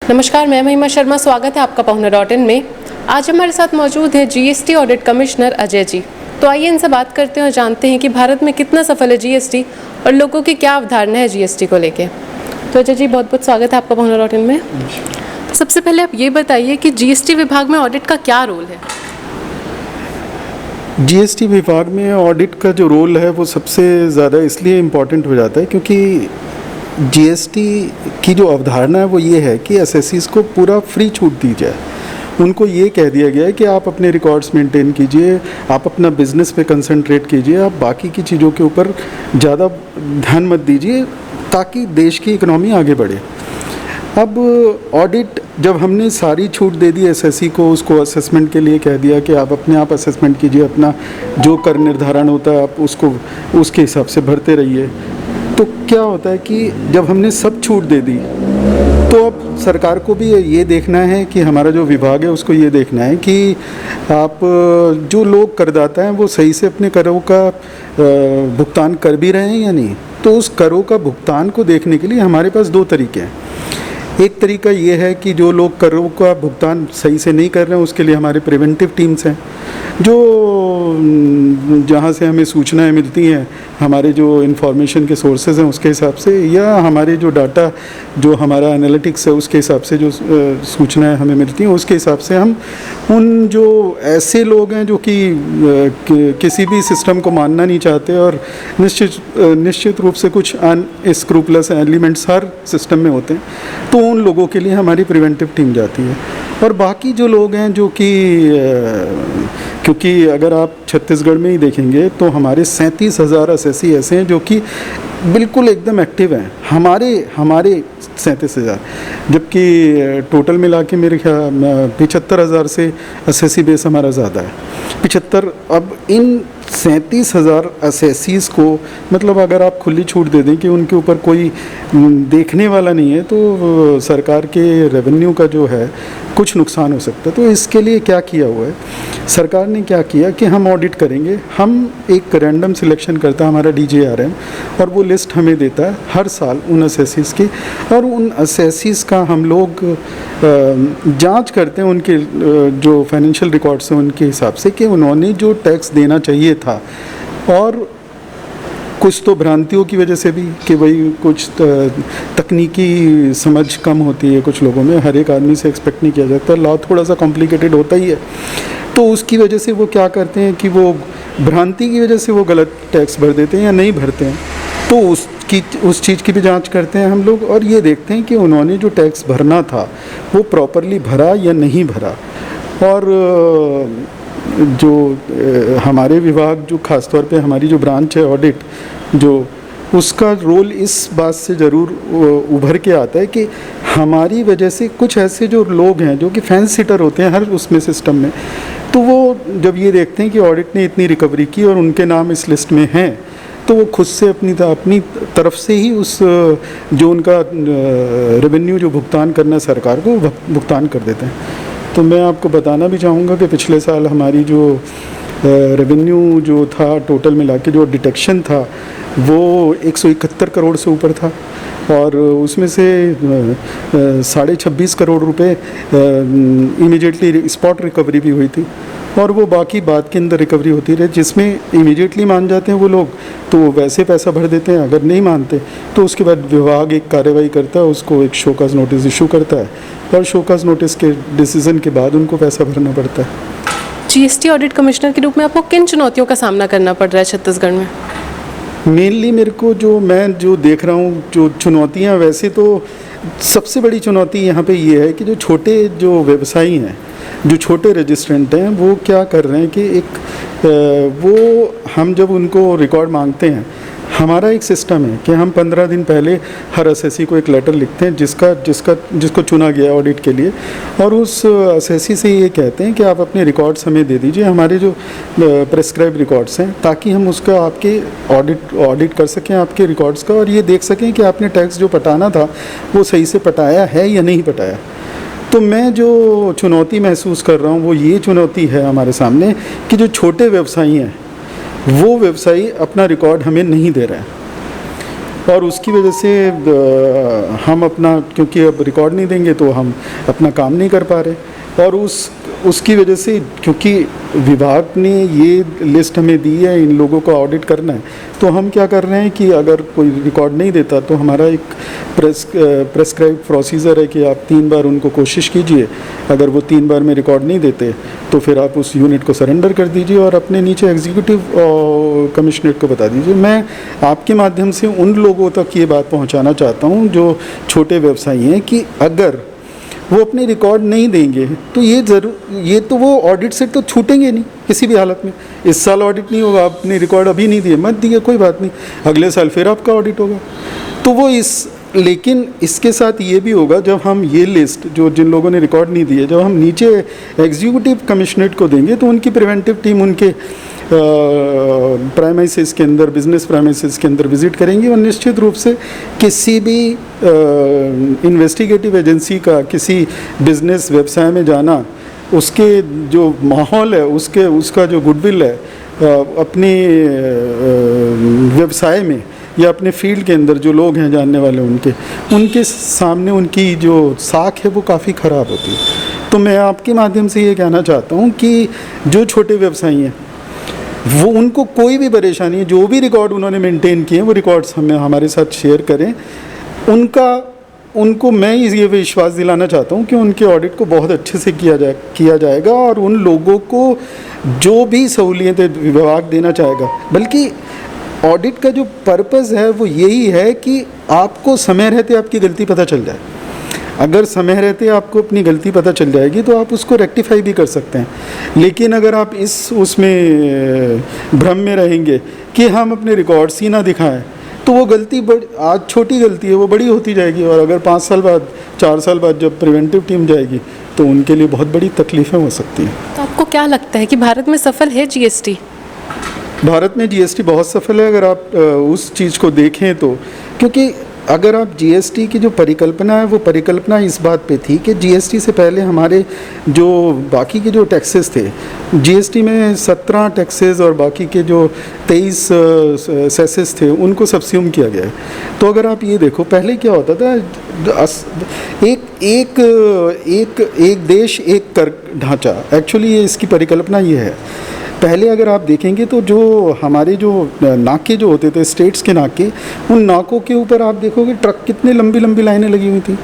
नमस्कार, मैं महिमा शर्मा। स्वागत है आपका पहुना.in में। आज हमारे साथ मौजूद है GST audit commissioner Ajay ji. तो आइए इनसे बात करते हैं और जानते हैं कि भारत में कितना सफल है जीएसटी और लोगों की क्या अवधारणा है जीएसटी को लेके। तो अजय जी, बहुत बहुत स्वागत है आपका पहुना.in में। सबसे पहले आप ये बताइए कि जीएसटी विभाग में ऑडिट का क्या रोल है। जीएसटी विभाग में ऑडिट का जो रोल है वो सबसे ज़्यादा इसलिए इम्पॉर्टेंट हो जाता है क्योंकि जीएसटी की जो अवधारणा है वो ये है कि एसएससीज को पूरा फ्री छूट दी जाए। उनको ये कह दिया गया है कि आप अपने रिकॉर्ड्स मेंटेन कीजिए, आप अपना बिजनेस पे कंसंट्रेट कीजिए, आप बाकी की चीज़ों के ऊपर ज़्यादा ध्यान मत दीजिए ताकि देश की इकोनॉमी आगे बढ़े। अब ऑडिट जब हमने सारी छूट दे दी एसएससी को, उसको असेसमेंट के लिए कह दिया कि आप अपने आप असेसमेंट कीजिए, अपना जो कर निर्धारण होता है आप उसको उसके हिसाब से भरते रहिए। तो क्या होता है कि जब हमने सब छूट दे दी तो अब सरकार को भी ये देखना है कि हमारा जो विभाग है उसको ये देखना है कि आप जो लोग करदाता हैं वो सही से अपने करों का भुगतान कर भी रहे हैं या नहीं। तो उस करों का भुगतान को देखने के लिए हमारे पास दो तरीके हैं। एक तरीका ये है कि जो लोग करों का भुगतान सही से नहीं कर रहे हैं उसके लिए हमारे प्रिवेंटिव टीम्स हैं, जो जहाँ से हमें सूचनाएं मिलती हैं, हमारे जो इन्फॉर्मेशन के सोर्सेज हैं उसके हिसाब से, या हमारे जो डाटा जो हमारा एनालिटिक्स है उसके हिसाब से जो सूचनाएं हमें मिलती हैं उसके हिसाब से हम उन जो ऐसे लोग हैं जो कि किसी भी सिस्टम को मानना नहीं चाहते और निश्चित रूप से कुछ अनस्क्रूपलस एलिमेंट्स हर सिस्टम में होते हैं, तो उन लोगों के लिए हमारी प्रिवेंटिव टीम जाती है। और बाकी जो लोग हैं जो कि क्योंकि अगर आप छत्तीसगढ़ में ही देखेंगे तो हमारे 37,000 एसएससी ऐसे हैं जो कि बिल्कुल एकदम एक्टिव हैं, हमारे 37,000, जबकि टोटल मिला के मेरे ख्याल 75,000 से एसएससी बेस हमारा ज़्यादा है, 75। अब इन 37,000 एसएससीज को मतलब अगर आप खुली छूट दे दें कि उनके ऊपर कोई देखने वाला नहीं है तो सरकार के रेवेन्यू का जो है कुछ नुकसान हो सकता है। तो इसके लिए क्या किया हुआ है, सरकार ने क्या किया कि हम ऑडिट करेंगे, हम एक रैंडम सिलेक्शन करता है हमारा DGRM और वो लिस्ट हमें देता है हर साल उन एसएससीज की, और उन एसएससीज का हम लोग जांच करते हैं उनके जो फाइनेंशियल रिकॉर्ड्स हैं उनके हिसाब से कि उन्होंने जो टैक्स देना चाहिए था, और कुछ तो भ्रांतियों की वजह से भी कि भाई कुछ तकनीकी समझ कम होती है कुछ लोगों में, हर एक आदमी से एक्सपेक्ट नहीं किया जाता, लॉ थोड़ा सा कॉम्प्लिकेटेड होता ही है, तो उसकी वजह से वो क्या करते हैं कि वो भ्रांति की वजह से वो गलत टैक्स भर देते हैं या नहीं भरते हैं, तो उस चीज़ की भी जांच करते हैं हम लोग और ये देखते हैं कि उन्होंने जो टैक्स भरना था वो प्रॉपरली भरा या नहीं भरा। और जो हमारे विभाग जो ख़ासतौर पे हमारी जो ब्रांच है ऑडिट, जो उसका रोल इस बात से ज़रूर उभर के आता है कि हमारी वजह से कुछ ऐसे जो लोग हैं जो कि फैंस सिटर होते हैं हर उसमें सिस्टम में, तो वो जब ये देखते हैं कि ऑडिट ने इतनी रिकवरी की और उनके नाम इस लिस्ट में हैं, तो वो खुद से अपनी तरफ से ही उस जो उनका रेवेन्यू जो भुगतान करना है सरकार को भुगतान कर देते हैं। तो मैं आपको बताना भी चाहूँगा कि पिछले साल हमारी जो रेवेन्यू जो था टोटल मिला के जो डिटेक्शन था वो 171 करोड़ से ऊपर था, और उसमें से 26.5 करोड़ रुपए इमीडिएटली स्पॉट रिकवरी भी हुई थी, और वो बाकी बाद के अंदर रिकवरी होती रही, जिसमें इमीडिएटली मान जाते हैं वो लोग तो वैसे पैसा भर देते हैं, अगर नहीं मानते तो उसके बाद विभाग एक कार्रवाई करता है, उसको एक शोकाज नोटिस इशू करता है, और शोकाज नोटिस के डिसीजन के बाद उनको पैसा भरना पड़ता है। जीएसटी ऑडिट कमिश्नर के रूप में आपको किन चुनौतियों का सामना करना पड़ रहा है छत्तीसगढ़ में? मेनली मेरे को मैं जो देख रहा हूँ जो चुनौतियाँ, वैसे तो सबसे बड़ी चुनौती यहाँ पे ये है कि जो छोटे जो व्यवसायी हैं, जो छोटे रजिस्ट्रेंट हैं, वो क्या कर रहे हैं कि वो हम जब उनको रिकॉर्ड मांगते हैं, हमारा एक सिस्टम है कि हम 15 दिन पहले हर एसएससी को एक लेटर लिखते हैं जिसको चुना गया ऑडिट के लिए, और उस एसएससी से ये कहते हैं कि आप अपने रिकॉर्ड्स हमें दे दीजिए, हमारे जो प्रेस्क्राइब रिकॉर्ड्स हैं, ताकि हम उसका आपके ऑडिट कर सकें आपके रिकॉर्ड्स का, और ये देख सकें कि आपने टैक्स जो पटाना था वो सही से पटाया है या नहीं पटाया। तो मैं जो चुनौती महसूस कर रहा हूँ वो ये चुनौती है हमारे सामने कि जो छोटे व्यवसायी हैं वो व्यवसायी अपना रिकॉर्ड हमें नहीं दे रहे हैं, और उसकी वजह से हम अपना, क्योंकि अब रिकॉर्ड नहीं देंगे तो हम अपना काम नहीं कर पा रहे। और उसकी वजह से, क्योंकि विभाग ने ये लिस्ट हमें दी है इन लोगों को ऑडिट करना है, तो हम क्या कर रहे हैं कि अगर कोई रिकॉर्ड नहीं देता तो हमारा एक प्रेस्क्राइब प्रोसीजर है कि आप 3 बार उनको कोशिश कीजिए, अगर वो 3 बार में रिकॉर्ड नहीं देते तो फिर आप उस यूनिट को सरेंडर कर दीजिए और अपने नीचे एग्जीक्यूटिव कमिश्नरेट को बता दीजिए। मैं आपके माध्यम से उन लोगों तक ये बात पहुंचाना चाहता हूं जो छोटे व्यवसायी हैं कि अगर वो अपने रिकॉर्ड नहीं देंगे तो ये तो वो ऑडिट से तो छूटेंगे नहीं किसी भी हालत में। इस साल ऑडिट नहीं होगा, आपने रिकॉर्ड अभी नहीं दिए, मत दिए, कोई बात नहीं, अगले साल फिर आपका ऑडिट होगा। तो वो लेकिन इसके साथ ये भी होगा, जब हम ये लिस्ट जो जिन लोगों ने रिकॉर्ड नहीं दिए, जब हम नीचे एग्जीक्यूटिव कमिश्नरेट को देंगे तो उनकी प्रिवेंटिव टीम उनके प्राइमाइसिस के अंदर, बिजनेस प्राइमाइसिस के अंदर विजिट करेंगी और निश्चित रूप से किसी भी इन्वेस्टिगेटिव एजेंसी का किसी बिजनेस व्यवसाय में जाना, उसके जो माहौल है, उसका जो गुडविल है अपने व्यवसाय में या अपने फील्ड के अंदर जो लोग हैं जानने वाले, उनके सामने उनकी जो साख है वो काफ़ी ख़राब होती है। तो मैं आपके माध्यम से ये कहना चाहता हूँ कि जो छोटे व्यवसायी हैं वो, उनको कोई भी परेशानी है, जो भी रिकॉर्ड उन्होंने मेंटेन किए वो रिकॉर्ड्स हमारे साथ शेयर करें। उनको मैं ये विश्वास दिलाना चाहता हूँ कि उनके ऑडिट को बहुत अच्छे से किया जाएगा और उन लोगों को जो भी सहूलियतें विभाग देना चाहेगा, बल्कि ऑडिट का जो पर्पज़ है वो यही है कि आपको समय रहते आपकी गलती पता चल जाए। अगर समय रहते आपको अपनी गलती पता चल जाएगी तो आप उसको रेक्टिफाई भी कर सकते हैं। लेकिन अगर आप उसमें भ्रम में रहेंगे कि हम अपने रिकॉर्ड्स ही ना दिखाएं तो वो गलती आज छोटी गलती है वो बड़ी होती जाएगी, और अगर 5 साल बाद, 4 साल बाद जब प्रिवेंटिव टीम जाएगी तो उनके लिए बहुत बड़ी तकलीफ़ें हो सकती हैं। तो आपको क्या लगता है कि भारत में सफल है जीएसटी? भारत में जीएसटी बहुत सफल है अगर आप उस चीज़ को देखें तो, क्योंकि अगर आप जीएसटी की जो परिकल्पना है वो परिकल्पना इस बात पे थी कि जीएसटी से पहले हमारे जो बाकी के जो टैक्सेस थे, जीएसटी में 17 टैक्सेस और बाकी के जो 23 सेसेस थे उनको सब्स्यूम किया गया है। तो अगर आप ये देखो, पहले क्या होता था, एक देश एक कर ढांचा, एक्चुअली ये इसकी परिकल्पना ये है। पहले अगर आप देखेंगे तो जो हमारे जो नाके जो होते थे, स्टेट्स के नाके, उन नाकों के ऊपर आप देखोगे ट्रक कितने लंबी लंबी लाइनें लगी हुई थी।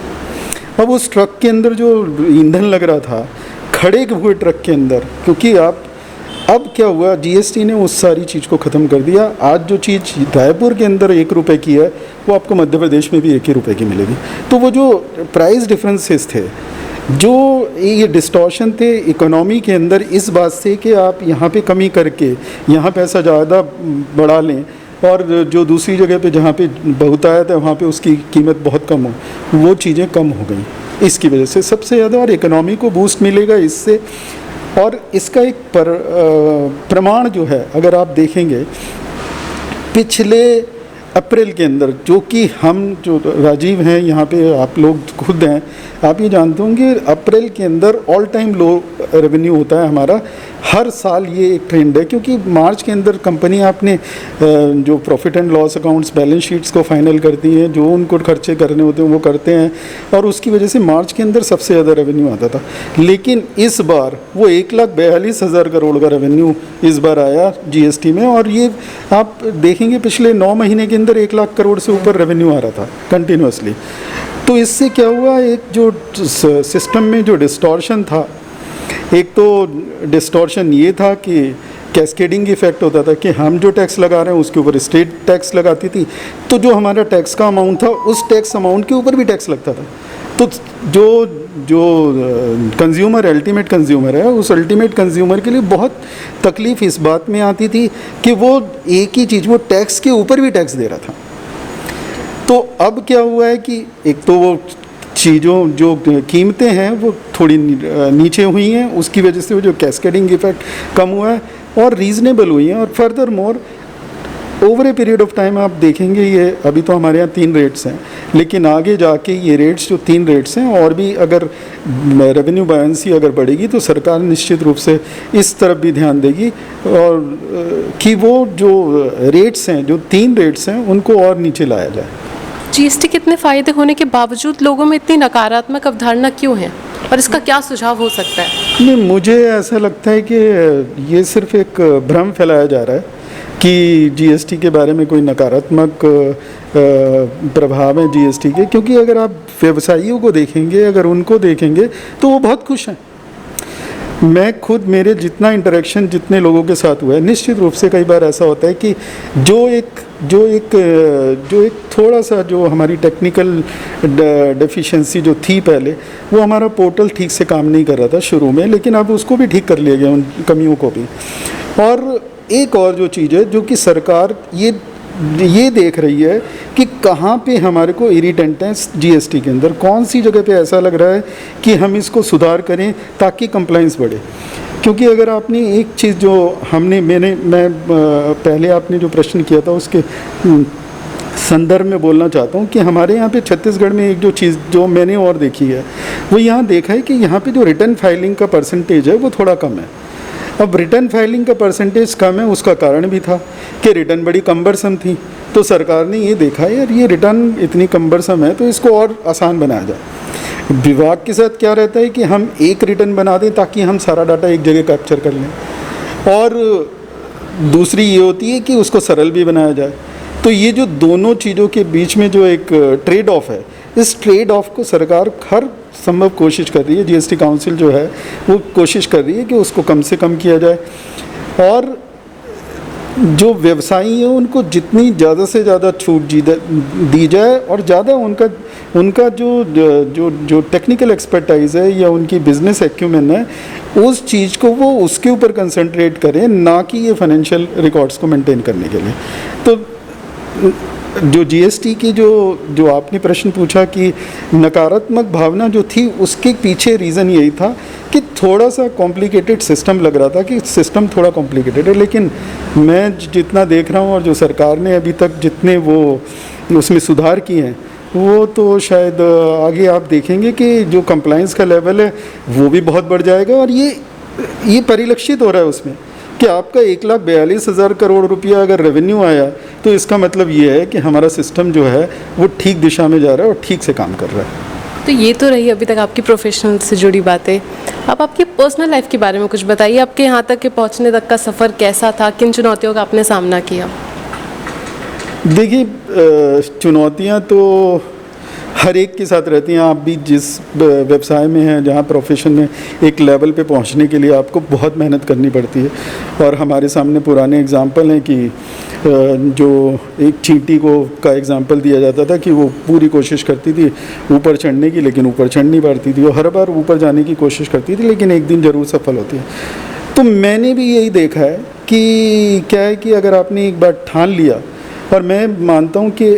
अब उस ट्रक के अंदर जो ईंधन लग रहा था, खड़े हुए ट्रक के अंदर, क्योंकि अब क्या हुआ, जीएसटी ने उस सारी चीज़ को ख़त्म कर दिया। आज जो चीज़ रायपुर के अंदर 1 रुपये की है वो आपको मध्य प्रदेश में भी 1 ही रुपये की मिलेगी। तो वो जो प्राइस डिफरेंसेस थे, जो ये डिस्टॉर्शन थे इकोनॉमी के अंदर, इस बात से कि आप यहाँ पे कमी करके यहाँ पैसा ज़्यादा बढ़ा लें और जो दूसरी जगह पे जहाँ पे बहुतायत है वहाँ पे उसकी कीमत बहुत कम हो, वो चीज़ें कम हो गई। इसकी वजह से सबसे ज़्यादा और इकोनॉमी को बूस्ट मिलेगा इससे। और इसका एक प्रमाण जो है, अगर आप देखेंगे पिछले अप्रैल के अंदर, जो कि हम जो राजीव हैं यहाँ पे, आप लोग खुद हैं, आप ये जानते होंगे अप्रैल के अंदर ऑल टाइम लो रेवेन्यू होता है हमारा। हर साल ये एक ट्रेंड है, क्योंकि मार्च के अंदर कंपनी आपने जो profit and loss accounts, balance sheets को फाइनल करती हैं, जो उनको खर्चे करने होते हैं वो करते हैं, और उसकी वजह से मार्च के अंदर सबसे ज़्यादा रेवेन्यू आता था। लेकिन इस बार वो 1,42,000 करोड़ का रेवेन्यू इस बार आया जीएसटी में, और ये आप देखेंगे पिछले 9 महीने के अंदर 1 लाख करोड़ से ऊपर रेवेन्यू आ रहा था कंटिन्यूसली। तो इससे क्या हुआ, एक जो सिस्टम में जो डिस्टॉर्शन था, एक तो डिस्टॉर्शन ये था कि कैस्केडिंग इफेक्ट होता था कि हम जो टैक्स लगा रहे हैं उसके ऊपर स्टेट टैक्स लगाती थी, तो जो हमारा टैक्स का अमाउंट था उस टैक्स अमाउंट के ऊपर भी टैक्स लगता था। तो जो कंज्यूमर, अल्टीमेट कंज्यूमर है, उस अल्टीमेट कंज्यूमर के लिए बहुत तकलीफ़ इस बात में आती थी कि वो एक ही चीज़, वो टैक्स के ऊपर भी टैक्स दे रहा था। तो अब क्या हुआ है कि एक तो वो चीज़ों जो कीमतें हैं वो थोड़ी नीचे हुई हैं, उसकी वजह से वो जो कैस्केडिंग इफेक्ट कम हुआ है और रीज़नेबल हुई हैं। और further more over a period of time आप देखेंगे, ये अभी तो हमारे यहाँ 3 रेट्स हैं, लेकिन आगे जाके ये रेट्स जो 3 रेट्स हैं, और भी अगर रेवेन्यू बायंसी अगर बढ़ेगी तो सरकार निश्चित रूप से इस तरफ भी ध्यान देगी, और कि वो जो रेट्स हैं, जो 3 रेट्स हैं, उनको और नीचे लाया जाए। जीएसटी के इतने फायदे होने के बावजूद लोगों में इतनी नकारात्मक अवधारणा क्यों है और इसका क्या सुझाव हो सकता है? नहीं, मुझे ऐसा लगता है कि ये सिर्फ एक भ्रम फैलाया जा रहा है कि जीएसटी के बारे में कोई नकारात्मक प्रभाव है जीएसटी के, क्योंकि अगर आप व्यवसायियों को देखेंगे, अगर उनको देखेंगे तो वो बहुत खुश हैं। मैं खुद, मेरे जितना इंटरेक्शन जितने लोगों के साथ हुआ है, निश्चित रूप से कई बार ऐसा होता है कि जो एक थोड़ा सा जो हमारी टेक्निकल डेफिशिएंसी जो थी पहले, वो हमारा पोर्टल ठीक से काम नहीं कर रहा था शुरू में, लेकिन अब उसको भी ठीक कर लिया गया, उन कमियों को भी। और एक और जो चीज़ है जो कि सरकार ये देख रही है कि कहाँ पे हमारे को इरिटेंट हैं जीएसटी के अंदर, कौन सी जगह पे ऐसा लग रहा है कि हम इसको सुधार करें ताकि कंप्लाइंस बढ़े। क्योंकि अगर आपने एक चीज़ जो मैं पहले आपने जो प्रश्न किया था उसके संदर्भ में बोलना चाहता हूँ कि हमारे यहाँ पे छत्तीसगढ़ में एक जो चीज़ जो मैंने और देखी है, वो यहाँ देखा है कि यहाँ पे जो रिटर्न फाइलिंग का परसेंटेज है वो थोड़ा कम है। अब रिटर्न फाइलिंग का परसेंटेज कम है, उसका कारण भी था कि रिटर्न बड़ी कम्बरसम थी। तो सरकार ने ये देखा, यार ये रिटर्न इतनी कम्बरसम है तो इसको और आसान बनाया जाए। विभाग के साथ क्या रहता है कि हम एक रिटर्न बना दें ताकि हम सारा डाटा एक जगह कैप्चर कर लें, और दूसरी ये होती है कि उसको सरल भी बनाया जाए। तो ये जो दोनों चीज़ों के बीच में जो एक ट्रेड ऑफ है, इस ट्रेड ऑफ को सरकार हर संभव कोशिश कर रही है, जीएसटी काउंसिल जो है वो कोशिश कर रही है कि उसको कम से कम किया जाए, और जो व्यवसायी हैं उनको जितनी ज़्यादा से ज़्यादा छूट दी जाए, और ज़्यादा उनका जो टेक्निकल एक्सपर्टाइज़ है या उनकी बिजनेस एक्यूमेन है, उस चीज़ को वो उसके ऊपर कंसंट्रेट करें, ना कि ये फाइनेंशियल रिकॉर्ड्स को मेंटेन करने के लिए। तो जो जीएसटी की जो आपने प्रश्न पूछा कि नकारात्मक भावना जो थी, उसके पीछे रीज़न यही था कि थोड़ा सा कॉम्प्लिकेटेड सिस्टम लग रहा था, कि सिस्टम थोड़ा कॉम्प्लिकेटेड है। लेकिन मैं जितना देख रहा हूँ और जो सरकार ने अभी तक जितने वो उसमें सुधार किए हैं, वो तो शायद आगे आप देखेंगे कि जो कंप्लाइंस का लेवल है वो भी बहुत बढ़ जाएगा। और ये परिलक्षित हो रहा है उसमें कि आपका 1,42,000 करोड़ रुपया अगर रेवेन्यू आया, तो इसका मतलब ये है कि हमारा सिस्टम जो है वो ठीक दिशा में जा रहा है और ठीक से काम कर रहा है। तो ये तो रही अभी तक आपकी प्रोफेशनल से जुड़ी बातें। अब आपकी पर्सनल लाइफ के बारे में कुछ बताइए। आपके यहाँ तक के पहुँचने तक का सफ़र कैसा था, किन चुनौतियों का आपने सामना किया? देखिए, चुनौतियाँ तो हर एक के साथ रहती हैं। आप भी जिस व्यवसाय में हैं, जहाँ प्रोफेशन में एक लेवल पे पहुँचने के लिए आपको बहुत मेहनत करनी पड़ती है। और हमारे सामने पुराने एग्जाम्पल हैं कि जो एक चींटी का एग्जाम्पल दिया जाता था कि वो पूरी कोशिश करती थी ऊपर चढ़ने की, लेकिन ऊपर चढ़ नहीं पाती थी। वो हर बार ऊपर जाने की कोशिश करती थी, लेकिन एक दिन ज़रूर सफल होती है। तो मैंने भी यही देखा है कि क्या है कि अगर आपने एक बार ठान लिया, और मैं मानता हूँ कि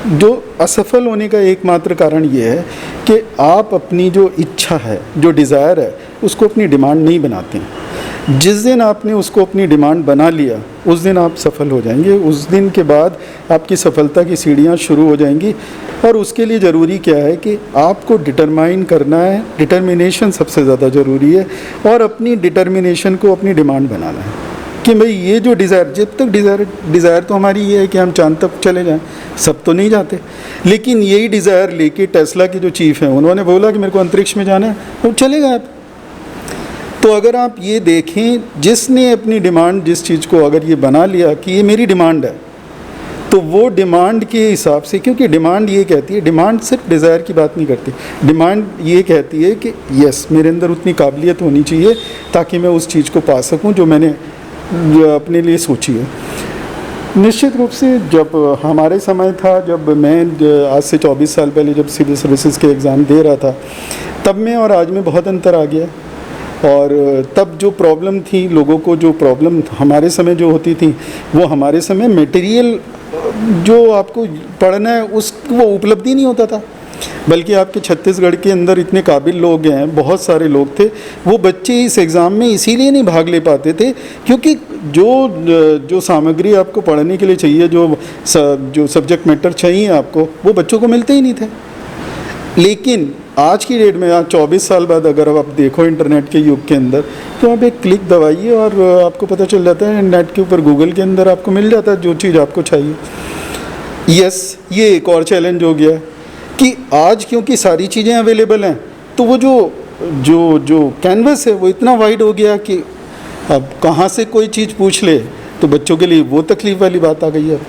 जो असफल होने का एकमात्र कारण ये है कि आप अपनी जो इच्छा है, जो डिज़ायर है, उसको अपनी डिमांड नहीं बनाते हैं। जिस दिन आपने उसको अपनी डिमांड बना लिया, उस दिन आप सफल हो जाएंगे। उस दिन के बाद आपकी सफलता की सीढ़ियाँ शुरू हो जाएंगी। और उसके लिए ज़रूरी क्या है कि आपको डिटरमाइन करना है, डिटर्मिनेशन सबसे ज़्यादा ज़रूरी है, और अपनी डिटर्मिनेशन को अपनी डिमांड बनाना है कि भाई ये जो डिज़ायर, जब तक डिज़ायर तो हमारी ये है कि हम चांद तक चले जाएं, सब तो नहीं जाते, लेकिन यही डिज़ायर लेके टेस्ला के जो चीफ हैं, उन्होंने बोला कि मेरे को अंतरिक्ष में जाना है, वो चले गए आप। तो अगर आप ये देखें, जिसने अपनी डिमांड, जिस चीज़ को अगर ये बना लिया कि ये मेरी डिमांड है, तो वो डिमांड के हिसाब से, क्योंकि डिमांड ये कहती है, डिमांड सिर्फ डिज़ायर की बात नहीं करती, डिमांड ये कहती है कि यस, मेरे अंदर उतनी काबिलियत होनी चाहिए ताकि मैं उस चीज़ को पा सकूँ जो मैंने अपने लिए सोची है। निश्चित रूप से जब हमारे समय था, जब मैं आज से 24 साल पहले जब सिविल सर्विसेज के एग्ज़ाम दे रहा था, तब में और आज में बहुत अंतर आ गया। और तब जो प्रॉब्लम थी, लोगों को जो प्रॉब्लम हमारे समय जो होती थी, वो हमारे समय मटेरियल जो आपको पढ़ना है वो उपलब्धि नहीं होता था। बल्कि आपके छत्तीसगढ़ के अंदर इतने काबिल लोग हैं, बहुत सारे लोग थे, वो बच्चे इस एग्ज़ाम में इसीलिए नहीं भाग ले पाते थे क्योंकि जो सामग्री आपको पढ़ने के लिए चाहिए, जो सब्जेक्ट मैटर चाहिए आपको, वो बच्चों को मिलते ही नहीं थे। लेकिन आज की डेट में, आज 24 साल बाद अगर आप देखो इंटरनेट के युग के अंदर, तो आप एक क्लिक दबाइए और आपको पता चल जाता है, नेट के ऊपर गूगल के अंदर आपको मिल जाता है जो चीज़ आपको चाहिए। यस, ये एक और चैलेंज हो गया कि आज क्योंकि सारी चीज़ें अवेलेबल हैं, तो वो जो जो जो कैनवस है वो इतना वाइड हो गया कि अब कहाँ से कोई चीज़ पूछ ले तो बच्चों के लिए वो तकलीफ़ वाली बात आ गई है।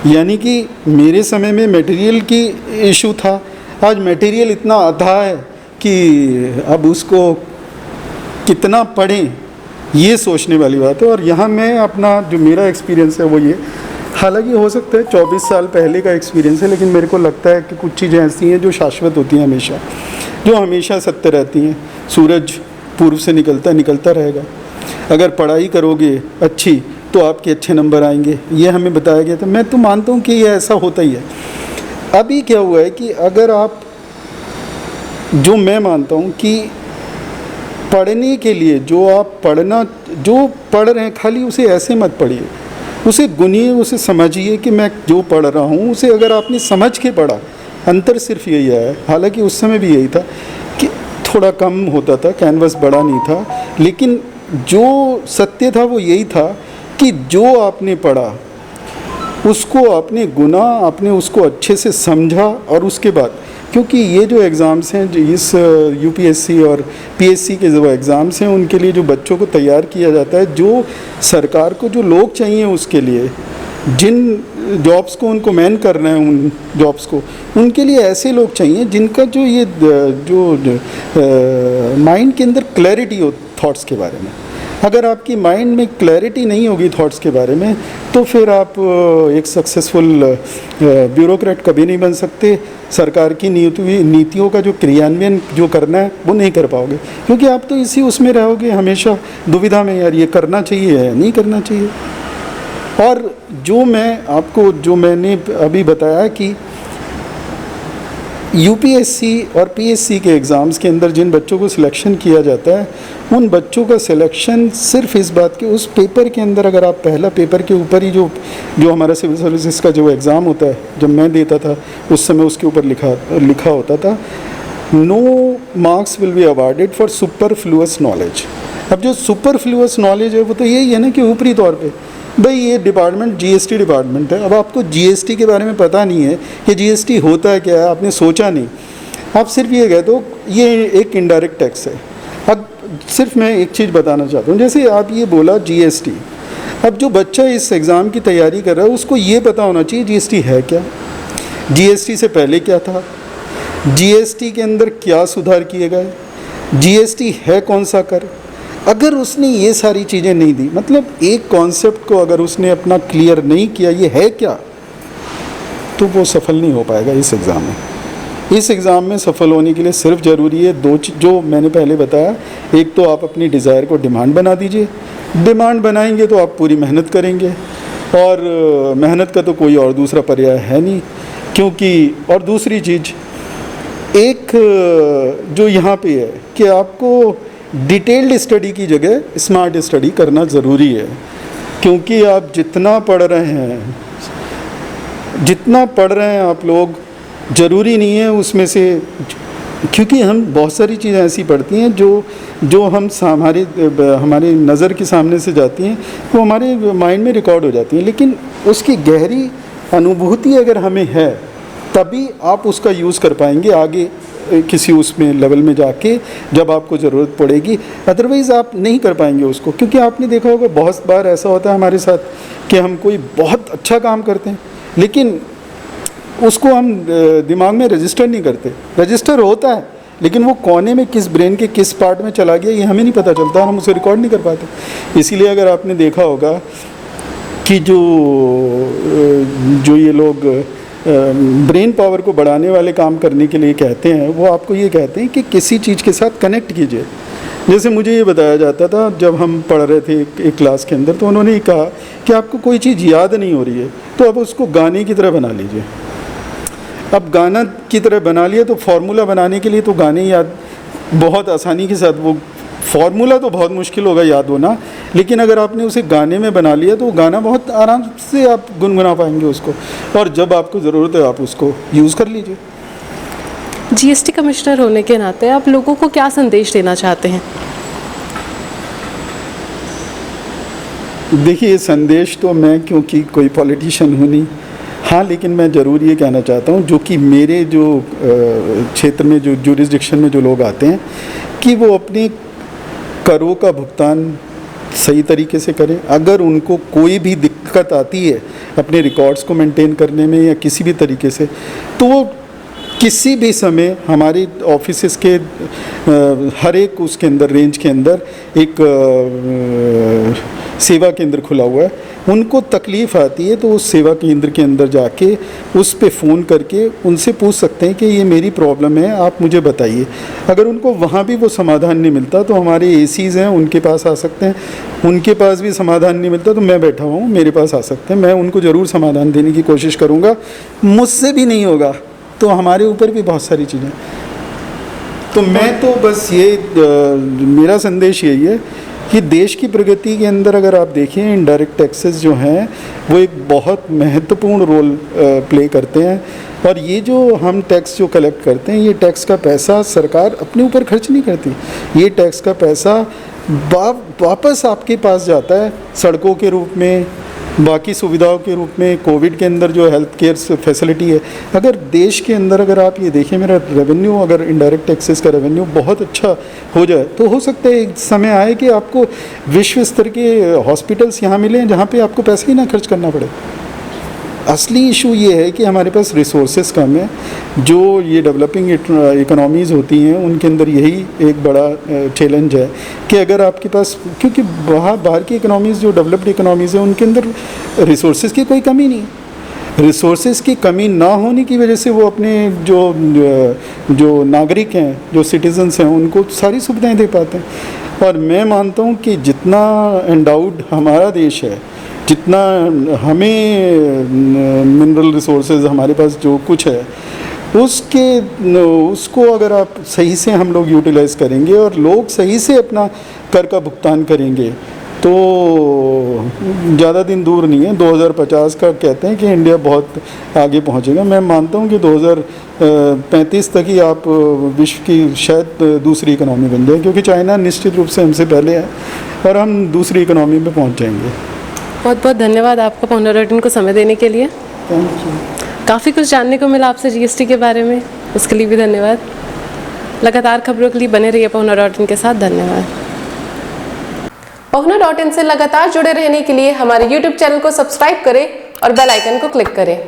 यानी कि मेरे समय में मटेरियल की इशू था, आज मटेरियल इतना अथाह है कि अब उसको कितना पढ़ें ये सोचने वाली बात है। और यहाँ मैं अपना जो मेरा एक्सपीरियंस है वो ये, हालांकि हो सकता है 24 साल पहले का एक्सपीरियंस है, लेकिन मेरे को लगता है कि कुछ चीज़ें ऐसी हैं जो शाश्वत होती हैं हमेशा, जो हमेशा सत्य रहती हैं। सूरज पूर्व से निकलता रहेगा। अगर पढ़ाई करोगे अच्छी तो आपके अच्छे नंबर आएंगे, ये हमें बताया गया था। मैं तो मानता हूँ कि ये ऐसा होता ही है। अभी क्या हुआ है कि अगर आप, जो मैं मानता हूँ कि पढ़ने के लिए जो पढ़ रहे हैं खाली उसे ऐसे मत पढ़िए, उसे गुनिए, उसे समझिए कि मैं जो पढ़ रहा हूँ उसे अगर आपने समझ के पढ़ा। अंतर सिर्फ यही है, हालांकि उस समय भी यही था कि थोड़ा कम होता था, कैनवस बड़ा नहीं था, लेकिन जो सत्य था वो यही था कि जो आपने पढ़ा उसको आपने गुना, आपने उसको अच्छे से समझा। और उसके बाद, क्योंकि ये जो एग्ज़ाम्स हैं, जो इस यूपीएससी और पीएससी के जो एग्ज़ाम्स हैं, उनके लिए जो बच्चों को तैयार किया जाता है, जो सरकार को जो लोग चाहिए उसके लिए, जिन जॉब्स को उनको मैन करना है, उन जॉब्स को, उनके लिए ऐसे लोग चाहिए जिनका जो ये माइंड के अंदर क्लैरिटी हो थॉट्स के बारे में। अगर आपकी माइंड में क्लैरिटी नहीं होगी थॉट्स के बारे में, तो फिर आप एक सक्सेसफुल ब्यूरोक्रेट कभी नहीं बन सकते। सरकार की नीतियों का जो क्रियान्वयन जो करना है वो नहीं कर पाओगे, क्योंकि आप तो इसी उसमें रहोगे हमेशा दुविधा में, यार ये करना चाहिए या नहीं करना चाहिए। और जो मैंने अभी बताया कि यूपीएससी और पीएससी के एग्ज़ाम्स के अंदर जिन बच्चों को सिलेक्शन किया जाता है, उन बच्चों का सिलेक्शन सिर्फ इस बात के, उस पेपर के अंदर, अगर आप पहला पेपर के ऊपर ही जो हमारा सिविल सर्विसेज का जो एग्ज़ाम होता है, जब मैं देता था उस समय उसके ऊपर लिखा होता था, no marks will be awarded for superfluous knowledge. अब जो सुपरफ्लुअस नॉलेज है वो तो यही है ना कि ऊपरी तौर पे, भाई ये डिपार्टमेंट जीएसटी डिपार्टमेंट है, अब आपको जीएसटी के बारे में पता नहीं है कि जीएसटी होता है क्या है, आपने सोचा नहीं, आप सिर्फ ये कह दो ये एक इनडायरेक्ट टैक्स है। अब सिर्फ मैं एक चीज़ बताना चाहता हूँ, जैसे आप ये बोला जीएसटी, अब जो बच्चा इस एग्ज़ाम की तैयारी कर रहा है उसको ये पता होना चाहिए जीएसटी है क्या, जीएसटी से पहले क्या था, जीएसटी के अंदर क्या सुधार किए गए, जीएसटी है कौन सा कर। अगर उसने ये सारी चीज़ें नहीं दी, मतलब एक कॉन्सेप्ट को अगर उसने अपना क्लियर नहीं किया ये है क्या, तो वो सफल नहीं हो पाएगा इस एग्ज़ाम में। इस एग्ज़ाम में सफल होने के लिए सिर्फ ज़रूरी है दो चीज़, जो मैंने पहले बताया। एक तो आप अपनी डिज़ायर को डिमांड बना दीजिए, डिमांड बनाएंगे तो आप पूरी मेहनत करेंगे, और मेहनत का तो कोई और दूसरा पर्याय है नहीं, क्योंकि, और दूसरी चीज़ एक जो यहाँ पे है कि आपको डिटेल्ड स्टडी की जगह स्मार्ट स्टडी करना ज़रूरी है, क्योंकि आप जितना पढ़ रहे हैं आप लोग, ज़रूरी नहीं है उसमें से, क्योंकि हम बहुत सारी चीज़ें ऐसी पढ़ती हैं जो हम हमारे नज़र के सामने से जाती हैं, वो हमारे माइंड में रिकॉर्ड हो जाती हैं, लेकिन उसकी गहरी अनुभूति अगर हमें है तभी आप उसका यूज़ कर पाएंगे आगे किसी उसमें लेवल में जाके, जब आपको ज़रूरत पड़ेगी। अदरवाइज़ आप नहीं कर पाएंगे उसको, क्योंकि आपने देखा होगा बहुत बार ऐसा होता है हमारे साथ कि हम कोई बहुत अच्छा काम करते हैं, लेकिन उसको हम दिमाग में रजिस्टर नहीं करते। रजिस्टर होता है, लेकिन वो कोने में किस ब्रेन के किस पार्ट में चला गया ये हमें नहीं पता चलता, हम उसे रिकॉर्ड नहीं कर पाते। इसीलिए अगर आपने देखा होगा कि जो ये लोग ब्रेन पावर को बढ़ाने वाले काम करने के लिए कहते हैं, वो आपको ये कहते हैं कि किसी चीज़ के साथ कनेक्ट कीजिए। जैसे मुझे ये बताया जाता था जब हम पढ़ रहे थे एक क्लास के अंदर, तो उन्होंने ये कहा कि आपको कोई चीज़ याद नहीं हो रही है तो अब उसको गाने की तरह बना लीजिए। अब गाना की तरह बना लिया तो फार्मूला बनाने के लिए तो गाने याद बहुत आसानी के साथ, वो फार्मूला तो बहुत मुश्किल होगा याद होना, लेकिन अगर आपने उसे गाने में बना लिया तो गाना बहुत आराम से आप गुनगुना पाएंगे उसको, और जब आपको ज़रूरत है आप उसको यूज़ कर लीजिए। जीएसटी कमिश्नर होने के नाते आप लोगों को क्या संदेश देना चाहते हैं? देखिए, संदेश तो मैं, क्योंकि कोई पॉलिटिशियन हूँ नहीं, हाँ, लेकिन मैं ज़रूर ये कहना चाहता हूँ, जो कि मेरे जो क्षेत्र में जो जुरिस्डिक्शन में जो लोग आते हैं, कि वो अपने करों का भुगतान सही तरीके से करें। अगर उनको कोई भी दिक्कत आती है अपने रिकॉर्ड्स को मेंटेन करने में या किसी भी तरीके से, तो वो किसी भी समय हमारे ऑफिसेस के हर एक उसके अंदर रेंज के अंदर एक सेवा केंद्र खुला हुआ है। उनको तकलीफ़ आती है तो उस सेवा केंद्र के अंदर जाके उस पे फ़ोन करके उनसे पूछ सकते हैं कि ये मेरी प्रॉब्लम है, आप मुझे बताइए। अगर उनको वहाँ भी वो समाधान नहीं मिलता तो हमारे एसीज़ हैं, उनके पास आ सकते हैं। उनके पास भी समाधान नहीं मिलता तो मैं बैठा हुआ हूँ, मेरे पास आ सकते हैं। मैं उनको ज़रूर समाधान देने की कोशिश करूँगा। मुझसे भी नहीं होगा तो हमारे ऊपर भी बहुत सारी चीज़ें। तो मैं तो बस ये मेरा संदेश यही है कि देश की प्रगति के अंदर अगर आप देखें, इनडायरेक्ट टैक्सेस जो हैं वो एक बहुत महत्वपूर्ण रोल प्ले करते हैं। और ये जो हम टैक्स जो कलेक्ट करते हैं, ये टैक्स का पैसा सरकार अपने ऊपर खर्च नहीं करती। ये टैक्स का पैसा वापस आपके पास जाता है सड़कों के रूप में, बाकी सुविधाओं के रूप में। कोविड के अंदर जो हेल्थ केयर फैसिलिटी है, अगर देश के अंदर अगर आप ये देखें, मेरा रेवेन्यू, अगर इनडायरेक्ट टैक्सेस का रेवेन्यू बहुत अच्छा हो जाए तो हो सकता है एक समय आए कि आपको विश्व स्तर के हॉस्पिटल्स यहाँ मिलें जहाँ पे आपको पैसे ही ना खर्च करना पड़े। असली इशू ये है कि हमारे पास रिसोर्सेज कम है। जो ये डेवलपिंग इकोनॉमीज़ होती हैं उनके अंदर यही एक बड़ा चैलेंज है कि अगर आपके पास, क्योंकि बाहर की इकोनॉमीज़ जो डेवलप्ड इकोनॉमीज़ हैं उनके अंदर रिसोर्सेज की कोई कमी नहीं है। रिसोर्सेज की कमी ना होने की वजह से वो अपने जो नागरिक हैं, जो सिटीजन्स हैं, उनको सारी सुविधाएं दे पाते हैं। और मैं मानता हूँ कि जितना एंडाउड हमारा देश है, जितना हमें मिनरल रिसोर्सेज हमारे पास जो कुछ है, उसको अगर आप सही से हम लोग यूटिलाइज़ करेंगे और लोग सही से अपना कर का भुगतान करेंगे तो ज़्यादा दिन दूर नहीं है। 2050 का कहते हैं कि इंडिया बहुत आगे पहुंचेगा। मैं मानता हूं कि 2035 तक ही आप विश्व की शायद दूसरी इकोनॉमी बन जाए, क्योंकि चाइना निश्चित रूप से हमसे पहले है और हम दूसरी इकोनॉमी में पहुंच जाएंगे। बहुत बहुत धन्यवाद आपका पहुना.in को समय देने के लिए। Thank you. काफ़ी कुछ जानने को मिला आपसे जीएसटी के बारे में, उसके लिए भी धन्यवाद। लगातार खबरों के लिए बने रहिए पहुना.in के साथ। धन्यवाद। पहुना.in से लगातार जुड़े रहने के लिए हमारे YouTube चैनल को सब्सक्राइब करें और बेल आइकन को क्लिक करें।